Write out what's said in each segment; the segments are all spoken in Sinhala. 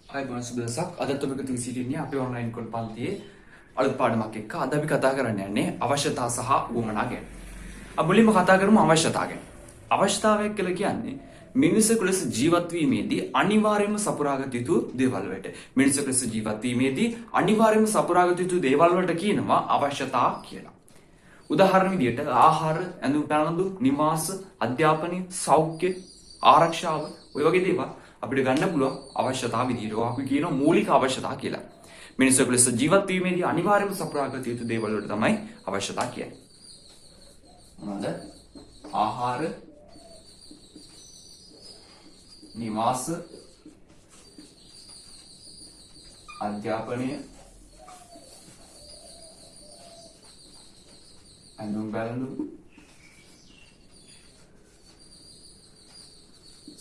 हाय bonus දවසක් අදත් ඔබ එකතු සිටින්නේ අපේ ඔන්ලයින් කෝල් පන්තියේ අලුත් පාඩමක් එක්ක. අද අපි කතා කරන්න යන්නේ අවශ්‍යතා සහ උවමනා ගැන. අපි මුලින්ම කතා කරමු අවශ්‍යතා ගැන. අවශ්‍යතාවය කියලා කියන්නේ මිනිසෙකු ලෙස ජීවත් වීමේදී අනිවාර්යයෙන්ම සපුරාගත යුතු දේවල් වලට. මිනිසෙකු ලෙස ජීවත් වීමේදී අනිවාර්යයෙන්ම සපුරාගත යුතු දේවල් වලට කියනවා අවශ්‍යතා කියලා. උදාහරණ විදිහට ආහාර, ඇඳුම් පැළඳුම්, නිවාස, අධ්‍යාපනය, සෞඛ්‍ය, ආරක්ෂාව ඔය වගේ දේවල් අපිට ගන්න පුළුවන් අවශ්‍යතා විදිහට. අපි කියනවා මූලික අවශ්‍යතා කියලා. මිනිස්සුක ලෙස ජීවත් වීමේදී අනිවාර්යයෙන්ම සපුරාගත යුතු දේවල් වලට තමයි අවශ්‍යතා කියන්නේ. මොනවාද? ආහාර, නිවාස, අධ්‍යාපනය, ඇඳුම් පැළඳුම්,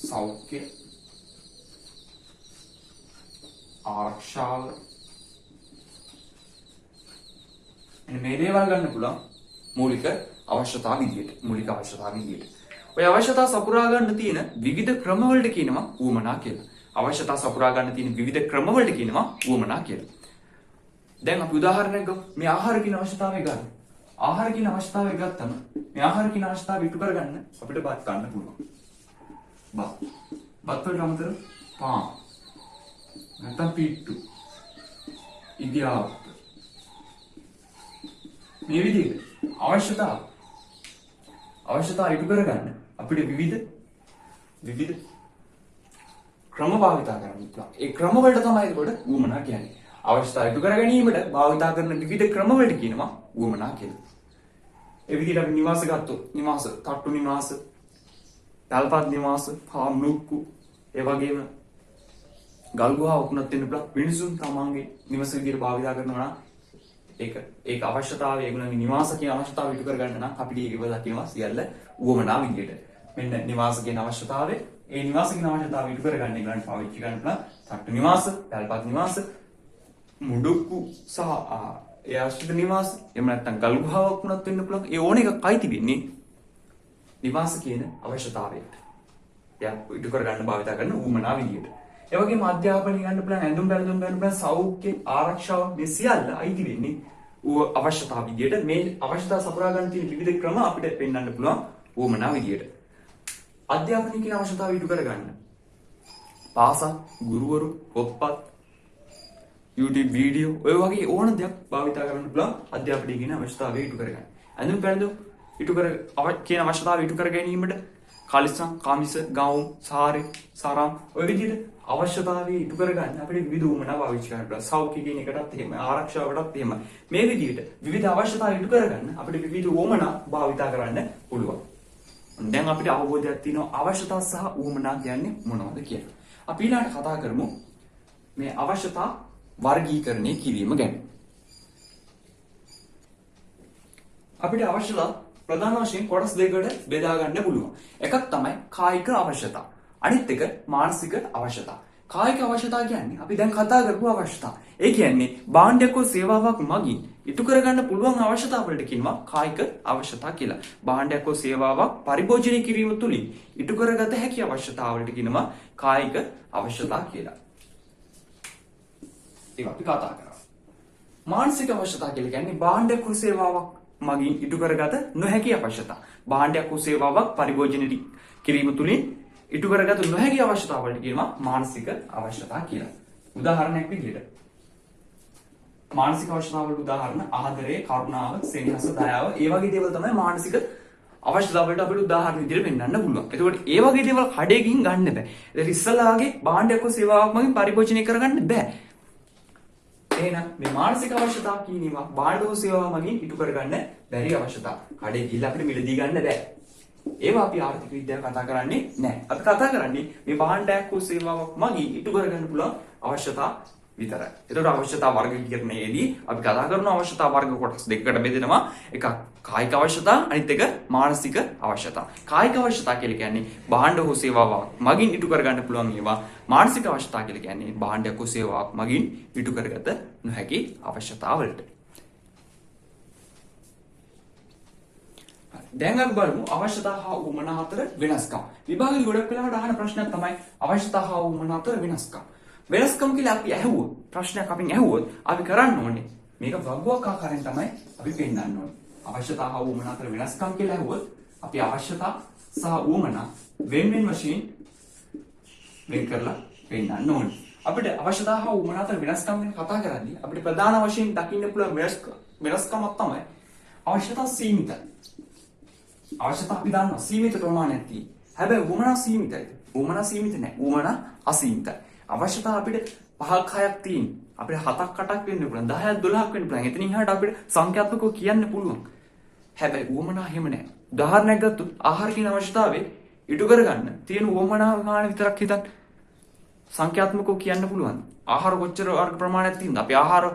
සෞඛ්‍ය, ආරක්ෂාව මේ දේවල් ගන්න පුළුවන් මූලික අවශ්‍යතා විදියට. මූලික අවශ්‍යතා විදියට. ඔය අවශ්‍යතා සපුරා ගන්න තියෙන විවිධ ක්‍රම වලට කියනවා උවමනා කියලා. අවශ්‍යතා සපුරා ගන්න තියෙන විවිධ ක්‍රම වලට කියනවා උවමනා කියලා. දැන් අපි උදාහරණයක් ගමු. මේ ආහාර කියන අවශ්‍යතාවය ගන්න. ආහාර කියන අවශ්‍යතාවය ගත්තම මේ ආහාර කියන අවශ්‍යතාවය ඉටු කරගන්න අපිට බත් ගන්න පුළුවන්. බත් වලට අමතරව පාන්, නැත්නම් පිට්ටු, ඉදියාප්ප මේ විදිහට අවශ්‍යතා ඉටු කරගන්න අපිට විවිධ ක්‍රම භාවිතා කරන්න පුළුවන්. ඒ ක්‍රම වලට තමයි ඒකට උවමනා කියන්නේ. අවශ්‍යතා ඉටු කර ගැනීමට භාවිතා කරන විවිධ ක්‍රම වලට කියනවා උවමනා කියලා. ඒ විදිහට අපි නිවාස ගත්තොත් නිවාස, තට්ටු නිවාස, තල්පත් නිවාස, පාම් ලුක්කු, ඒ වගේම ගල් ගුහාවක් වුණත් වෙන්න පුළුවන්. මිනිසුන් තමන්ගේ නිවස විදිහට භාවිතා කරනවා නම් ඒක අවශ්‍යතාවය ඒගොල්ලන්ගේ නිවාස කියන අවශ්‍යතාවය ඉටු කරගන්න නම් අපිට ඒකවල කියනවා සියල්ල උවමනා විදියට. මෙන්න නිවාස කියන අවශ්‍යතාවය, ඒ නිවාස කියන අවශ්‍යතාවය ඉටු කරගන්න ඒගොල්ලන්ට පාවිච්චි කරන්න පුළුවන් තට්ටු නිවාස, තල්පත් නිවාස, මුඩුක්කු සහ ඒ ආශ්‍රිත නිවාස. එහෙම නැත්නම් ගල් ගුහාවක් වුණත් වෙන්න පුළුවන්. ඒ ඕන එකක් අයිති වෙන්නේ නිවාස කියන අවශ්‍යතාවයට. එයා ඉටු කරගන්න භාවිතා කරන උවමනා විදියට. ඒ වගේම අධ්‍යාපනය ගන්න පුළුවන්, ඇඳුම් පැළඳුම් ගන්න පුළුවන්, සෞඛ්‍ය, ආරක්ෂාව මේ සියල්ල අයිති වෙන්නේ අවශ්‍යතා විදියට. මේ අවශ්‍යතා සපුරා ගන්න තියෙන විවිධ ක්‍රම අපිට පෙන්වන්න පුළුවන් උවමනා විදියට. අධ්‍යාපනය කියන අවශ්‍යතාව ඉටු කරගන්න පාසල්, ගුරුවරු, පොත්පත්, YouTube වීඩියෝ ඔය වගේ ඕන දෙයක් භාවිතා කරන්න පුළුවන් අධ්‍යාපනය කියන අවශ්‍යතාවය ඉටු කරගන්න. ඇඳුම් පැළඳුම් කියන අවශ්‍යතාවය ඉටු කර ගැනීමට කලිසම්, කමිස, ගවුම්, සාරේ, සරම් ඔය විදිහට අවශ්‍යතාවය ඉටු කරගන්න අපිට විවිධ උවමනා පාවිච්චි කරන්න පුළුවන්. සෞඛ්‍ය කියන එකටත් එහෙම, ආරක්ෂාවටත් එහෙම. මේ විදිහට විවිධ අවශ්‍යතා ඉටු කරගන්න අපිට විවිධ උවමනා භාවිතා කරන්න පුළුවන්. දැන් අපිට අවබෝධයක් තියෙනවා අවශ්‍යතා සහ උවමනා කියන්නේ මොනවද කියලා. අපි ඊළඟට කතා කරමු මේ අවශ්‍යතා වර්ගීකරණය කිරීම ගැන. අපිට අවශ්‍යතා ප්‍රධාන වශයෙන් කොටස් දෙකකට බෙදා ගන්න පුළුවන්. එකක් තමයි කායික අවශ්‍යතා. අනිත් එක මානසික අවශ්‍යතා. කායික අවශ්‍යතා කියන්නේ අපි දැන් කතා කරපු අවශ්‍යතා. ඒ කියන්නේ භාණ්ඩයක් හෝ සේවාවක් මගින් ඉටු කරගන්න පුළුවන් අවශ්‍යතා වලට කියනවා කායික අවශ්‍යතා කියලා. භාණ්ඩයක් හෝ සේවාවක් පරිභෝජනය කිරීම තුළින් ඉටු කරගත හැකි අවශ්‍යතා වලට කියනවා කායික අවශ්‍යතා කියලා. ඒක අපි කතා කරා. මානසික අවශ්‍යතා කියලා කියන්නේ භාණ්ඩයක් හෝ සේවාවක් මගින් ඉටු කරගත නොහැකි අවශ්‍යතා. භාණ්ඩයක් හෝ සේවාවක් පරිභෝජනය කිරීම තුළින් ඉටු කරගත නොහැකි අවශ්‍යතාවලට කියනවා මානසික අවශ්‍යතා කියලා. උදාහරණයක් විදිහට මානසික අවශ්‍යතාවලට උදාහරණ ආදරය, කරුණාව, සෙනෙහස, දයාව ඒ වගේ දේවල් තමයි මානසික අවශ්‍යතාවලට අපිට උදාහරණ විදිහට පෙන්වන්න පුළුවන්. එතකොට ඒ වගේ දේවල් කඩේකින් ගන්න බෑ. ඒක ඉස්සලාගේ භාණ්ඩයක් හෝ සේවාවක් මගින් පරිභෝජනය කරගන්න බෑ. එහෙනම් මේ මානසික අවශ්‍යතා කියනවා භාණ්ඩ හෝ සේවාව මගින් ඉටු කරගන්න බැරි අවශ්‍යතා. කඩේ ගිහිල්ලා අපිට මිලදී ගන්න බෑ. ඒවා අපි ආර්ථික විද්‍යාව කතා කරන්නේ නැහැ. අපි කතා කරන්නේ මේ භාණ්ඩයක් හෝ සේවාවක් මගින් ඉටු කරගන්න පුළුවන් අවශ්‍යතා විතරයි. ඒතකොට අවශ්‍යතා වර්ගීකරණයේදී අපි කතා කරන අවශ්‍යතා වර්ග කොටස් දෙකකට බෙදෙනවා. එකක් කායික අවශ්‍යතා, අනිත් එක මානසික අවශ්‍යතා. කායික අවශ්‍යතා කියලා කියන්නේ භාණ්ඩ හෝ සේවාවක් මගින් ඉටු කරගන්න පුළුවන් ඒවා. මානසික අවශ්‍යතා කියලා කියන්නේ භාණ්ඩයක් හෝ සේවාවක් මගින් ඉටු කරගත නොහැකි අවශ්‍යතා වලට. දැන් අපි බලමු අවශ්‍යතා හා උවමනා අතර වෙනස්කම්. විභාගයේ ගොඩක් වෙලාවට අහන ප්‍රශ්නයක් තමයි අවශ්‍යතා හා උවමනා අතර වෙනස්කම්. වෙනස්කම කියලා අපි ඇහුවොත් ප්‍රශ්නයක් අපින් ඇහුවොත් අපි කරන්න ඕනේ මේක වගුවක් ආකාරයෙන් තමයි අපි පෙන්නන්න ඕනේ. අවශ්‍යතා හා උවමනා අතර වෙනස්කම් කියලා ඇහුවොත් අපි අවශ්‍යතා සහ උවමනා වෙන වශයෙන් වෙන් කරලා පෙන්නන්න ඕනේ. අපිට අවශ්‍යතා හා උවමනා අතර වෙනස්කම් ගැන කතා කරද්දී අපිට ප්‍රධාන වශයෙන් දකින්න පුළුවන් වෙනස්කමක් තමයි අවශ්‍යතා සීමිතයි. අවශ්‍යතා අපි දන්නවා සීමිත ප්‍රමාණයක් තියෙනවා. හැබැයි උවමනා සීමිතයි. උවමනා සීමිත නැහැ. උවමනා අසීමිතයි. අවශ්‍යතා අපිට 5ක් 6ක් තියෙන. අපිට 7ක් 8ක් වෙන්න පුළුවන්. 10ක් 12ක් වෙන්න පුළුවන්. එතනින් එහාට අපිට සංඛ්‍යාත්මකව කියන්න පුළුවන්. හැබැයි උවමනා එහෙම නැහැ. උදාහරණයක් ගත්තොත් ආහාර කියන අවශ්‍යතාවයේ ඉටු කරගන්න තියෙන උවමනා ගාන විතරක් හිතන්න. සංඛ්‍යාත්මකව කියන්න පුළුවන්. ආහාර කොච්චර වර්ග ප්‍රමාණයක් තියෙනද? අපි ආහාර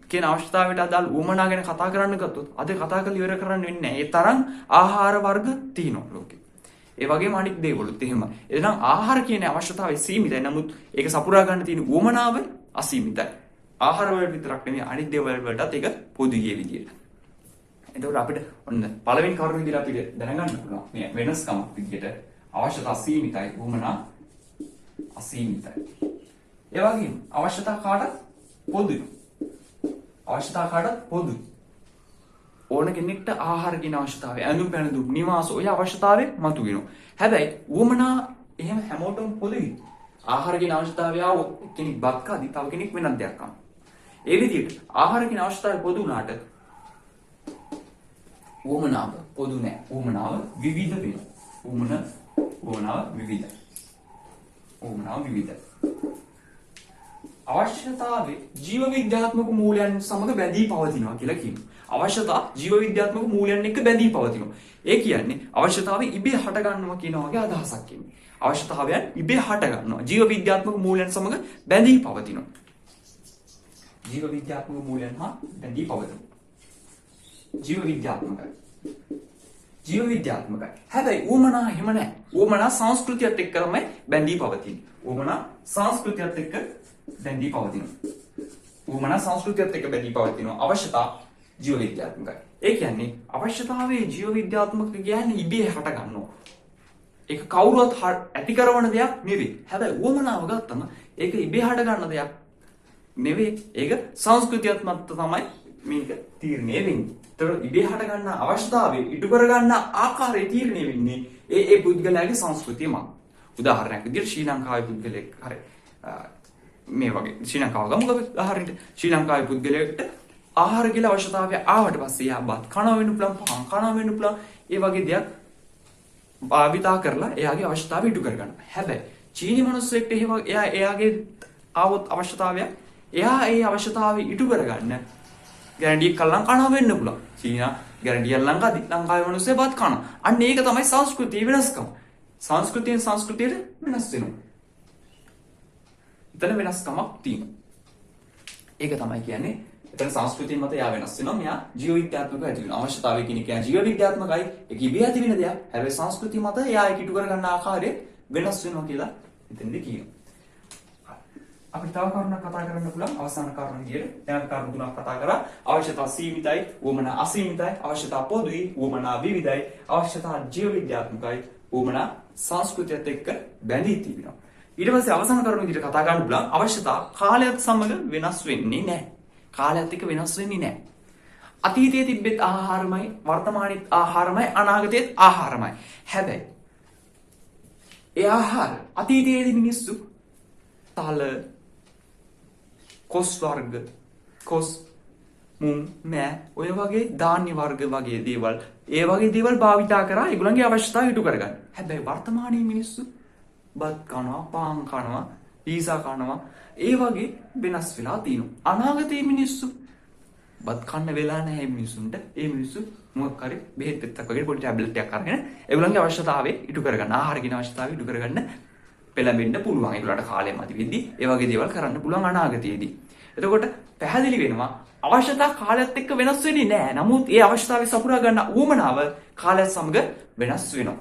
කියන අවශ්‍යතාවයට අදාළ උවමනා ගැන කතා කරන්න ගත්තොත් අද කතා කරලා ඉවර කරන්න වෙන්නේ නැහැ. ඒ තරම් ආහාර වර්ග තියෙනවා ලෝකේ. ඒ වගේම අනිත් දේවලුත් එහෙමයි. එහෙනම් ආහාර කියන අවශ්‍යතාවය සීමිතයි. නමුත් ඒක සපුරා ගන්න තියෙන උවමනාව අසීමිතයි. ආහාර වලට විතරක් නෙමෙයි අනිත් දේවල් වලටත් ඒක පොදුයේ විදියට. එතකොට අපිට ඔන්න පළවෙනි කරුණ විදිහට අපිට දැනගන්න පුළුවන් මේ වෙනස්කමක් විදිහට අවශ්‍යතා සීමිතයි උවමනා අසීමිතයි. ඒ වගේම අවශ්‍යතා කාටත් පොදුයි. අවශ්‍යතා කාටත් පොදුයි. ඕන කෙනෙක්ට ආහාර කියන අවශ්‍යතාවය, ඇඳුම් පැළඳුම්, නිවාස ඔය අවශ්‍යතාවය මතුවෙනවා. හැබැයි උවමනා එහෙම හැමෝටම පොදුයි. ආහාර කියන අවශ්‍යතාවය આવොත් කෙනෙක් බත් කද්දි තව කෙනෙක් වෙනත් දෙයක් කනවා. ඒ විදිහට ආහාර කියන අවශ්‍යතාවය පොදු වුණාට උවමනාව පොදු නැහැ. උවමනාව විවිධ වෙනවා. උවමනාව විවිධයි. උවමනාව විවිධයි. අවශ්‍යතාවේ ජීව විද්‍යාත්මක මූලයන් සමග බැඳී පවතිනවා කියලා කියනවා. අවශ්‍යතා ජීව විද්‍යාත්මක මූලයන් එක්ක බැඳී පවතිනවා. ඒ කියන්නේ අවශ්‍යතාවය ඉබේ හට ගන්නවා කියන වගේ අදහසක් එන්නේ. අවශ්‍යතාවයන් ඉබේ හට ගන්නවා. ජීව විද්‍යාත්මක මූලයන් සමග බැඳී පවතිනවා. ජීව විද්‍යාත්මක මූලයන් හා බැඳී පවතිනවා. ජීව විද්‍යාත්මකයි. ජීව විද්‍යාත්මකයි. හැබැයි උවමනා එහෙම නැහැ. උවමනා සංස්කෘතියත් එක්ක තමයි බැඳී පවතින්නේ. උවමනා සංස්කෘතියත් එක්ක බැඳී පවතිනවා. උවමනා සංස්කෘතියත් එක්ක බැඳී පවතිනවා. අවශ්‍යතා ජීව විද්‍යාත්මකයි. ඒ කියන්නේ අවශ්‍යතාවයේ ජීව විද්‍යාත්මක කියන්නේ ඉබේ හට ගන්නවා. ඒක කවුරුවත් ඇති කරන දෙයක් නෙවෙයි. හැබැයි උවමනාව ගත්තම ඒක ඉබේ හට ගන්න දෙයක් නෙවෙයි. ඒක සංස්කෘතියත් මත තමයි මේක තීරණය වෙන්නේ. ඒතකොට ඉබේ හට ගන්න අවශ්‍යතාවයේ ඉටු කර ගන්න ආකාරය තීරණය වෙන්නේ ඒ පුද්ගලයාගේ සංස්කෘතිය මත. උදාහරණයක් විදිහට ශ්‍රී ලංකාවේ පුද්ගලයෙක් හරි මේ වගේ ශ්‍රී ලංකාව ගමුක උදාහරණයක් ශ්‍රී ලංකාවේ පුද්ගලයෙක්ට ආහාර කියලා අවශ්‍යතාවය ආවට පස්සේ යා බත් කනවා වෙන්න පුළුවන්, පහන් කනවා වෙන්න පුළුවන්. ඒ වගේ දෙයක් භාවිතා කරලා එයාගේ අවශ්‍යතාවය ඉටු කර ගන්නවා. හැබැයි චීනි මිනිස්සෙක්ට එහෙම එයාගේ ආවොත් අවශ්‍යතාවය එයා ඒ අවශ්‍යතාවය ඉටු කරගන්න ගැරන්ඩියක් කල්ලන් කනවා වෙන්න පුළුවන්. චීනා ගැරන්ඩියක් ලංකාවේ මිනිස්සු බත් කනවා. අන්න ඒක තමයි සංස්කෘතිය වෙනස්කම. සංස්කෘතියෙන් සංස්කෘතියට වෙනස් වෙනවා. එතන වෙනස්කමක් තියෙනවා. ඒක තමයි කියන්නේ එතන සංස්කෘතිය මත යා වෙනස් වෙනවා. මෙයා ජීව විද්‍යාත්මකව ඇති වෙනවා. අවශ්‍යතාවය කියන එක ජීව විද්‍යාත්මකයි. ඒක ඉබේ ඇති වෙන දෙයක්. හැබැයි සංස්කෘතිය මත එයා ඒක ඉටු කරගන්න ආකාරය වෙනස් වෙනවා කියලා එතනදී කියනවා. අපිට තව කරුණක් කතා කරන්න පුළුවන් අවසාන කරුණ විදියට. දැන් කරුණු තුනක් කතා කරා. අවශ්‍යතා සීමිතයි, උවමනා අසීමිතයි, අවශ්‍යතා පොදුයි, උවමනා විවිධයි, අවශ්‍යතා ජීව විද්‍යාත්මකයි, උවමනා සංස්කෘතියත් එක්ක බැඳී තිබෙනවා. ඊට පස්සේ අවසාන කරුණ විදියට කතා කරන්න පුළුවන් අවශ්‍යතා කාලයත් සමග වෙනස් වෙන්නේ නැහැ. කාලයත් එක්ක වෙනස් වෙන්නේ නැහැ. අතීතයේ තිබෙත් ආහාරමයි, වර්තමානයේත් ආහාරමයි, අනාගතයේත් ආහාරමයි. හැබැයි ඒ ආහාර අතීතයේදී මිනිස්සු තල කොස් වර්ග, කොස් මුං මෑ ඔය වගේ ධාන්‍ය වර්ග වගේ දේවල් ඒ වගේ දේවල් භාවිතා කරා ඒගොල්ලන්ගේ අවශ්‍යතාවය ඉටු කරගන්න. හැබැයි වර්තමානයේ මිනිස්සු බත් කනවා, පාන් කනවා, පීසා කනවා ඒ වගේ වෙනස් වෙලා තියෙනවා. අනාගතයේ මිනිස්සු බත් කන්න වෙලා නැහැ මිනිස්සුන්ට. ඒ මිනිස්සු මොකක් හරි බෙහෙත් පෙත්තක් වගේ පොඩි ටැබ්ලට් එකක් අරගෙන ඒගොල්ලන්ගේ අවශ්‍යතාවය ඉටු කරගන්න, ආහාර කියන අවශ්‍යතාවය ඉටු කරගන්න පෙළඹෙන්න පුළුවන්. ඒගොල්ලන්ට කාලය මදි වෙද්දී ඒ වගේ දේවල් කරන්න පුළුවන් අනාගතයේදී. එතකොට පැහැදිලි වෙනවා අවශ්‍යතා කාලයත් එක්ක වෙනස් වෙන්නේ නැහැ. නමුත් ඒ අවශ්‍යතාවය සපුරා ගන්න උවමනාව කාලයත් සමග වෙනස් වෙනවා.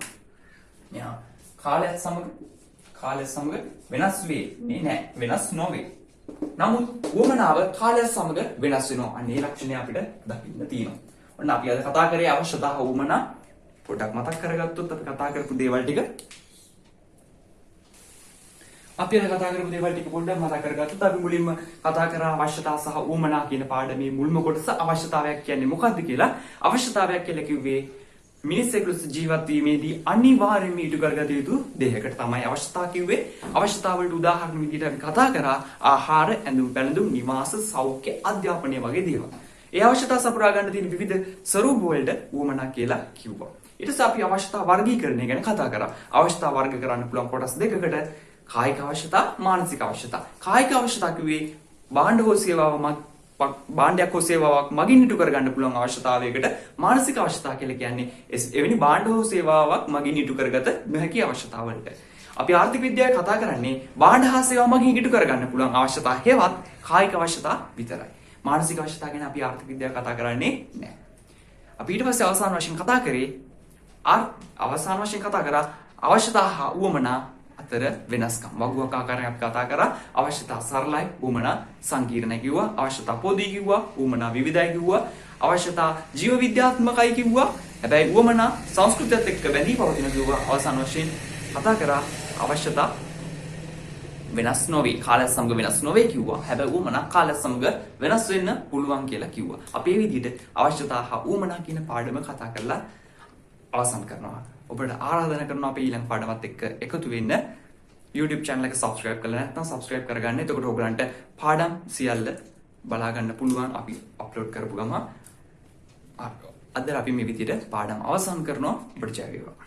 මෙයා කාලයත් සමග වෙනස් වෙන්නේ නැහැ. වෙනස් නොවේ. නමුත් උවමනාව කාලයත් සමග වෙනස් වෙනවා. අනේ ලක්ෂණය අපිට දකින්න තියෙනවා. ඔන්න අපි අද කතා කරේ අවශ්‍යතා උවමනා. පොඩක් මතක් කරගත්තොත් අපි කතා කරපු දේවල් ටික අපි අද කතා කරපු දේවල් ටික පොඩ්ඩක් මතක් කරගත්තොත් අපි මුලින්ම කතා කරා අවශ්‍යතා සහ උවමනා කියන පාඩමේ මුල්ම කොටස අවශ්‍යතාවයක් කියන්නේ මොකක්ද කියලා. අවශ්‍යතාවයක් කියලා කිව්වේ මිනිස්සෙකුට ජීවත් වීමේදී අනිවාර්යයෙන්ම ඉටු කරගත යුතු දෙයකට තමයි අවශ්‍යතා කිව්වේ. අවශ්‍යතා වලට උදාහරණ විදිහට අපි කතා කරා ආහාර, ඇඳුම් පැළඳුම්, නිවාස, සෞඛ්‍ය, අධ්‍යාපනය වගේ දේවල්. ඒ අවශ්‍යතා සපුරා ගන්න තියෙන විවිධ ස්වරූප වලට උවමනා කියලා කිව්වා. ඊට පස්සේ අපි අවශ්‍යතා වර්ගීකරණය ගැන කතා කරා. අවශ්‍යතා වර්ග කරන්න පුළුවන් කොටස් දෙකකට කායික අවශ්‍යතා, මානසික අවශ්‍යතා. කායික අවශ්‍යතා කිව්වේ භාණ්ඩයක් හෝ සේවාවක් මගින් ඉටු කරගන්න පුළුවන් අවශ්‍යතාවයකට. මානසික අවශ්‍යතා කියලා කියන්නේ එවැනි භාණ්ඩ හෝ සේවාවක් මගින් ඉටු කරගත නොහැකි අවශ්‍යතාවලට. අපි ආර්ථික විද්‍යාවේ කතා කරන්නේ භාණ්ඩ හා සේවා මගින් ඉටු කරගන්න පුළුවන් අවශ්‍යතා හේවත් කායික අවශ්‍යතා විතරයි. මානසික අවශ්‍යතා ගැන අපි ආර්ථික විද්‍යාව කතා කරන්නේ නැහැ. අපි ඊට පස්සේ අවසාන වශයෙන් කතා කරා අවශ්‍යතා හා උවමනා අතර වෙනස්කම්. වගුවක් ආකාරයෙන් අපි කතා කරා අවශ්‍යතා සරලයි, උවමනා සංකීර්ණයි කිව්වා. අවශ්‍යතා පොදුයි කිව්වා, උවමනා විවිධයි කිව්වා. අවශ්‍යතා ජීව විද්‍යාත්මකයි කිව්වා. හැබැයි උවමනා සංස්කෘතියත් එක්ක බැඳී පවතින කිව්වා. අවසාන වශයෙන් කතා කරා අවශ්‍යතා වෙනස් නොවේ, කාලය සමග වෙනස් නොවේ කිව්වා. හැබැයි උවමනා කාලය සමග වෙනස් වෙන්න පුළුවන් කියලා කිව්වා. අපි මේ විදිහට අවශ්‍යතා හා උවමනා කියන පාඩම කතා කරලා අවසන් කරනවා. ඔබට ආරාධනා කරනවා අපි ඊළඟ පාඩමත් එක්ක එකතු වෙන්න. YouTube channel එක subscribe කරලා නැත්නම් subscribe කරගන්න. එතකොට ඔයගලන්ට පාඩම් සියල්ල බලා ගන්න පුළුවන් අපි අප්ලෝඩ් කරපු ගමන්. අද අපි මේ විදිහට පාඩම් අවසන් කරනවා. ඔබට ජය වේවා.